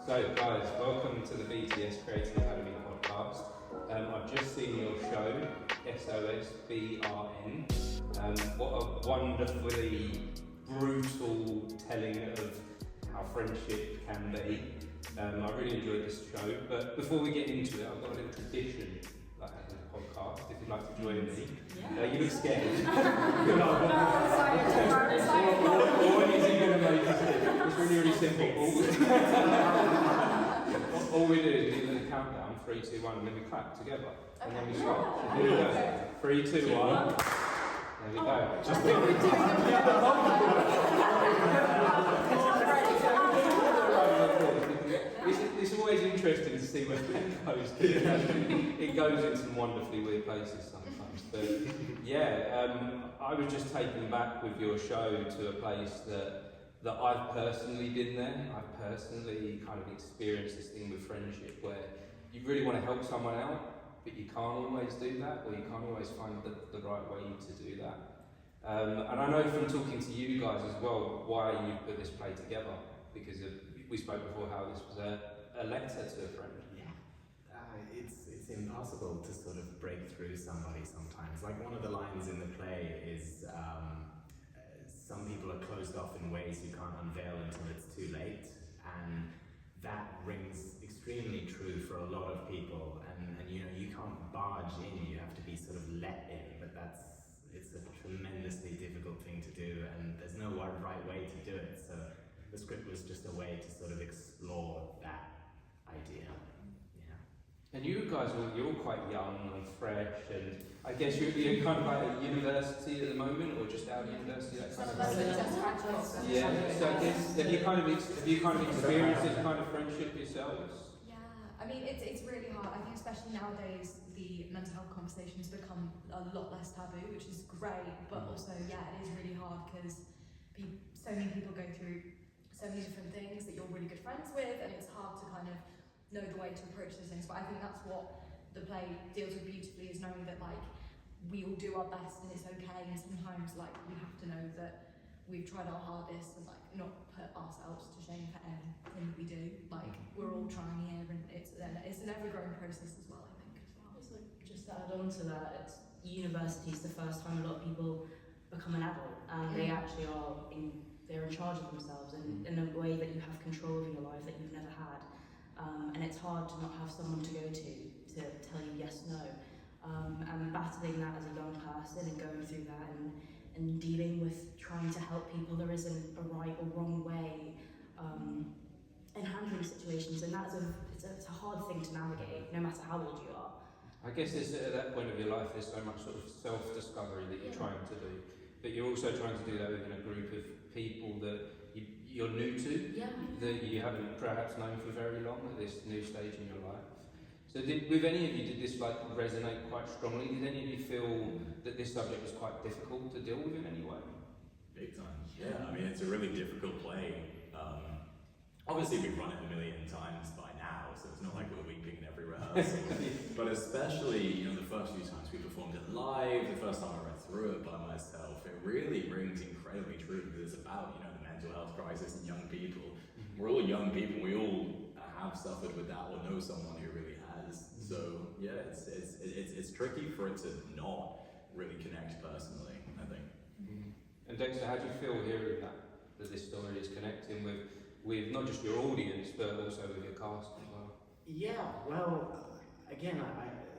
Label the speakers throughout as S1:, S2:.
S1: So guys, welcome to the BTS Creative Academy podcast. I've just seen your show, SOS BRN. What a wonderfully brutal telling of how friendship can be. I really enjoyed this show, but before we get into it, I've got a little tradition like I have in the podcast, if you'd like to join me.
S2: Yeah.
S1: You look scared. It's really, really simple. All we do is we do the countdown, 3, 2, 1, and then we clap together. And then we start. So here we go. 3, 2, 1. There we go. It's always interesting to see where that goes. It goes in some wonderfully weird places sometimes. But yeah, I was just taken back with your show to a place that I've personally been there. I've personally kind of experienced this thing with friendship where you really want to help someone out, but you can't always do that, or you can't always find the right way to do that. And I know from talking to you guys as well why you put this play together, because we spoke before how this was a letter to a friend.
S3: Yeah, it's impossible to sort of break through somebody sometimes. Like one of the lines in the play is, some people are closed off in ways you can't unveil until it's too late, and that rings extremely true for a lot of people. And you know, you can't barge in; you have to be sort of let in. But it's a tremendously difficult thing to do, and there's no right way to do it. So the script was just a way to sort of explore that idea.
S1: And you guys, you're all quite young and fresh, and I guess you're kind of like at university at the moment, or just out of university, that kind of thing. Yeah. So I guess have you kind of experienced this kind of friendship yourselves?
S2: Yeah. I mean, it's really hard. I think especially nowadays, the mental health conversations become a lot less taboo, which is great. But also, yeah, it is really hard because so many people go through so many different things that you're really good friends with, and it's hard to kind of know the way to approach those things. But I think that's what the play deals with beautifully, is knowing that like we all do our best and it's okay, and sometimes like we have to know that we've tried our hardest and like not put ourselves to shame for anything we do. Like we're all trying here, and it's an ever-growing process as well, I think, as well.
S4: Also, just to add on to that, university is the first time a lot of people become an adult, and they actually they're in charge of themselves in a way that you have control of your life that you've never had. And it's hard to not have someone to go to tell you yes, no. And battling that as a young person and going through that and dealing with trying to help people, there isn't a right or wrong way in handling situations, and it's a hard thing to navigate, no matter how old you are.
S1: I guess at that point of your life, there's so much sort of self-discovery that you're trying to do, but you're also trying to do that within a group of people that you're new to, that you haven't perhaps known for very long at this new stage in your life. So with any of you, did this like resonate quite strongly? Did any of you feel that this subject was quite difficult to deal with in any way?
S5: Big time. Yeah, I mean, it's a really difficult play. Obviously, we've run it a million times by now, so it's not like we're weeping in every rehearsal. But especially, the first few times we performed it live, the first time I read through it by myself, it really rings incredibly true, because it's about, the mental health crisis in young people. We're all young people, we all have suffered with that or know someone who really has. So yeah, it's tricky for it to not really connect personally, I think.
S1: And Dexter, how do you feel hearing that this story is connecting with not just your audience, but also with your cast as well?
S3: Yeah, well, again,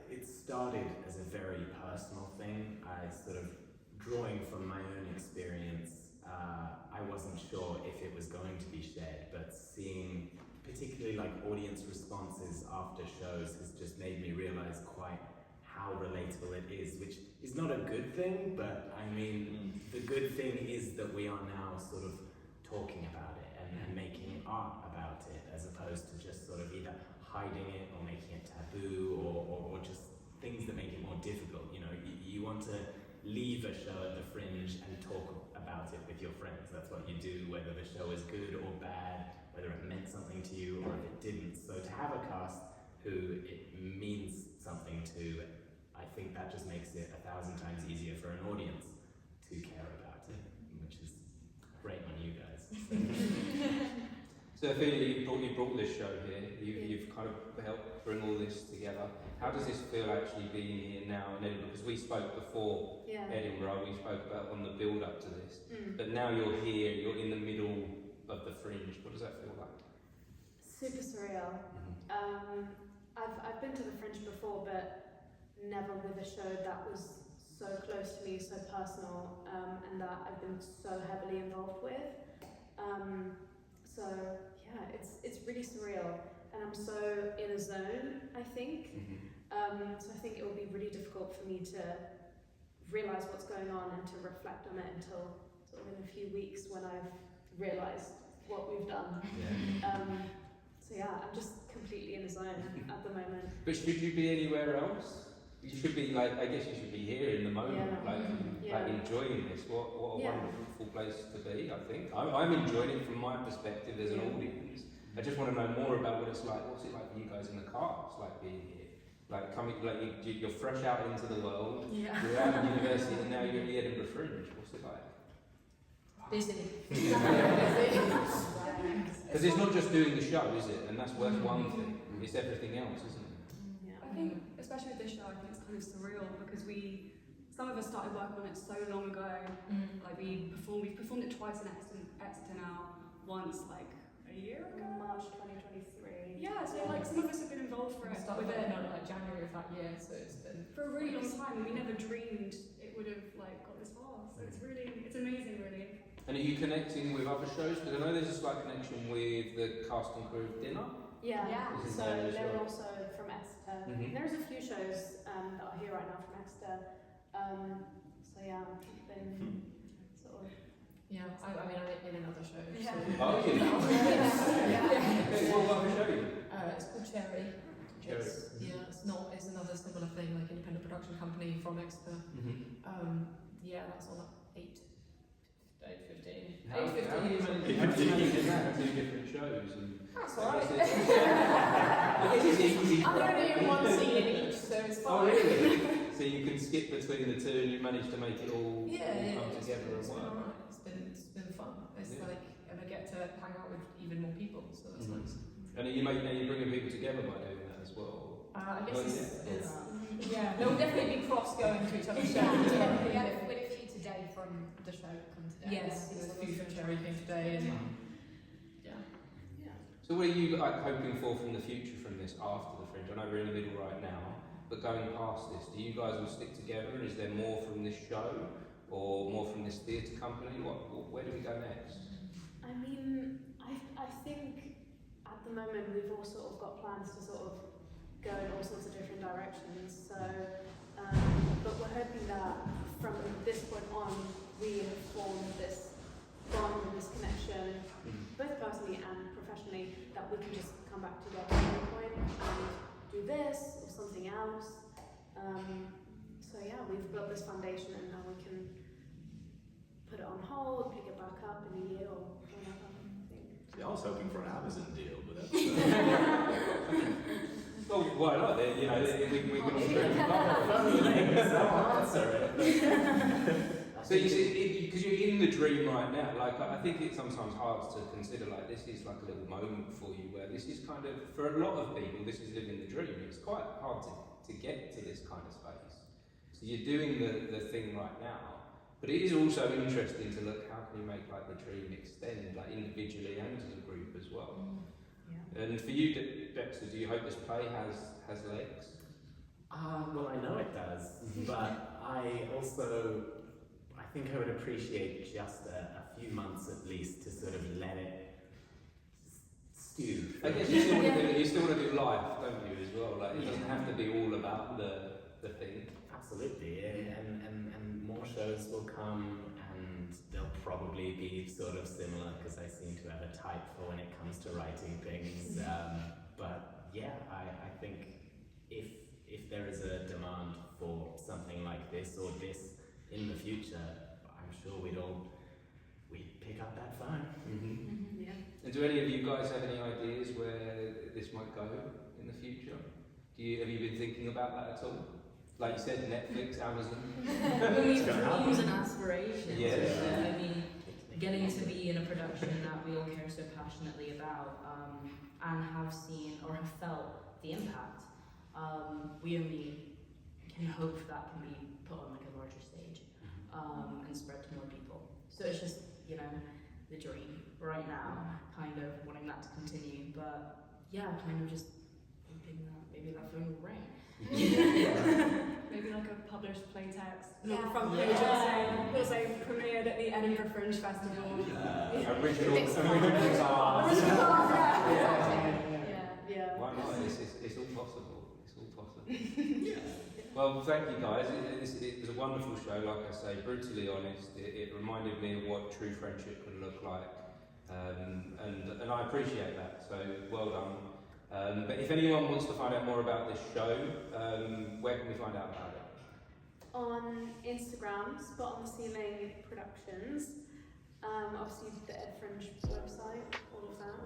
S3: it started as a very personal thing. I sort of, drawing from my own experience, I wasn't sure if it was going to be shared, but seeing particularly like audience responses after shows has just made me realize quite how relatable it is, which is not a good thing, but I mean, the good thing is that we are now sort of talking about it and making art about it, as opposed to just sort of either hiding it or making it taboo or just things that make it more difficult. You want to leave a show at the Fringe and talk about it with your friends. That's what you do, whether the show is good or bad, whether it meant something to you or if it didn't. So to have a cast who it means something to, I think that just makes it 1,000 times easier for an audience to care about it, which is great on you guys.
S1: So Ophelia, you brought this show here. You've kind of helped bring all this together. How does this feel actually being here now in Edinburgh? Because we spoke before Edinburgh, we spoke about on the build up to this. But now you're here, you're in the middle of the Fringe. What does that feel like?
S6: Super surreal. I've been to the Fringe before, but never with a show that was so close to me, so personal, and that I've been so heavily involved with. So yeah, it's really surreal, and I'm so in a zone, I think. So I think it will be really difficult for me to realise what's going on and to reflect on it until sort of in a few weeks when I've realised what we've done. So yeah, I'm just completely in a zone at the moment.
S1: But should you be anywhere else? You should be like, I guess you should be here in the moment, like enjoying this. What a wonderful place to be, I think. I'm enjoying it from my perspective as an audience. I just want to know more about what it's like. What's it like for you guys in the car? It's like being here. Like coming, like you're fresh out into the world. You're out of university and now you're at the Edinburgh Fringe. What's it like?
S4: Busy.
S1: Because it's not just doing the show, is it? And that's one thing. It's everything else, isn't it?
S7: I think, especially with this show, I think it's kind of surreal because some of us started working on it so long ago. Like we performed it twice in Exeter now, once like a year ago.
S6: March 2023.
S7: Yeah, so like some of us have been involved for it
S8: Started
S7: with it
S8: in like January of that year, so it's been
S7: for a really long time, and we never dreamed it would have like got this far. So it's amazing, really.
S1: And are you connecting with other shows? Because I know there's a slight connection with the cast and crew of Dinner.
S6: Yeah.
S1: Isn't
S6: So
S1: there as
S6: they're
S1: well?
S6: also from Exeter.
S1: Mhm.
S6: There's a few shows that are here right now from Exeter. So yeah, I've been sort of.
S8: yeah. I mean, I'm in another show.
S6: Yeah.
S8: So.
S1: Oh, you know. Okay, what other show are you?
S8: It's called Cherry.
S1: Cherry.
S8: It's another similar thing, like independent production company from Exeter. That's on at 8:15.
S1: How do you manage that? Two different shows. And
S8: That's alright.
S1: I guess it's easy.
S8: I'm only in one scene in each, so it's fine.
S1: Oh, really? So you can skip between the two and you manage to make it all come together
S8: it's
S1: and
S8: been
S1: work.
S8: alright. It's been fun. It's like, and I get to hang out with even more people, so that's nice.
S1: And are you bringing people together by doing that as well?
S8: I guess it's
S7: Yeah.
S8: there will definitely be cross going to each other's shows.
S2: We had a few today from the show come today.
S8: Yes, there's a few from Cherry came today, and
S1: So what are you hoping for from the future from this after the Fringe? I know we're in the middle right now, but going past this, do you guys all stick together? Is there more from this show or more from this theatre company? Where do we go next?
S6: I mean, I think at the moment we've all sort of got plans to sort of go in all sorts of different directions. So, but we're hoping that from this point on, we have formed this bond and this connection, both personally and professionally, that we can just come back together at any point and do this or something else. So yeah, we've built this foundation and now we can put it on hold, pick it back up in a year or whatever.
S5: Yeah, I was hoping for an Amazon deal, but that's.
S1: Well, why not? We can all stream it. So you see, because you're in the dream right now, like I think it's sometimes hard to consider like this is like a little moment for you where this is kind of, for a lot of people, this is living the dream. It's quite hard to get to this kind of space. So you're doing the thing right now, but it is also interesting to look how can you make like the dream extend, like individually and as a group as well. And for you, Dexter, do you hope this play has legs?
S3: Well, I know it does, but I think I would appreciate just a few months at least to sort of let it stew.
S1: I guess you still want to do life, don't you, as well? Like it doesn't have to be all about the thing.
S3: Absolutely, and more shows will come, and they'll probably be sort of similar because I seem to have a type for when it comes to writing things. But yeah, I think if there is a demand for something like this or this in the future, I'm sure we'd pick up that phone.
S6: Yeah.
S1: And do any of you guys have any ideas where this might go in the future? Have you been thinking about that at all? Like you said, Netflix, Amazon.
S4: Dreams and aspirations.
S1: Yeah.
S4: I mean, getting to be in a production that we all care so passionately about, and have seen or have felt the impact, we only can hope that can be put on like a larger stage, and spread to more people. So it's just, you know, the dream right now, kind of wanting that to continue, but yeah, kind of just hoping that maybe that phone will ring.
S7: Maybe like a published play text.
S2: Yeah.
S7: From page it was like premiered at the Edinburgh Fringe Festival.
S1: Original stars.
S6: Yeah.
S1: Why not? It's all possible. It's all possible. Well, thank you guys. It was a wonderful show, like I say, brutally honest. It reminded me of what true friendship could look like. And I appreciate that, so well done. But if anyone wants to find out more about this show, where can we find out about it?
S6: On Instagram, Spot on the Ceiling Productions. Obviously the Ed Fringe website, all of that.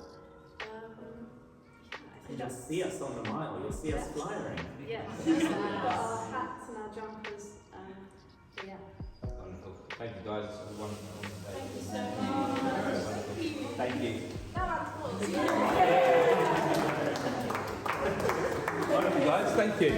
S6: I think
S3: You'll
S6: that's
S3: see us on the mile, you'll see us flyering.
S6: yeah. We've got our hats and our jumpers. Yeah.
S1: Wonderful. Thank you guys. It was a wonderful
S6: Thank you so
S1: conversation.
S6: much.
S1: Thank you.
S6: That was cool.
S1: Wonderful guys. Thank you.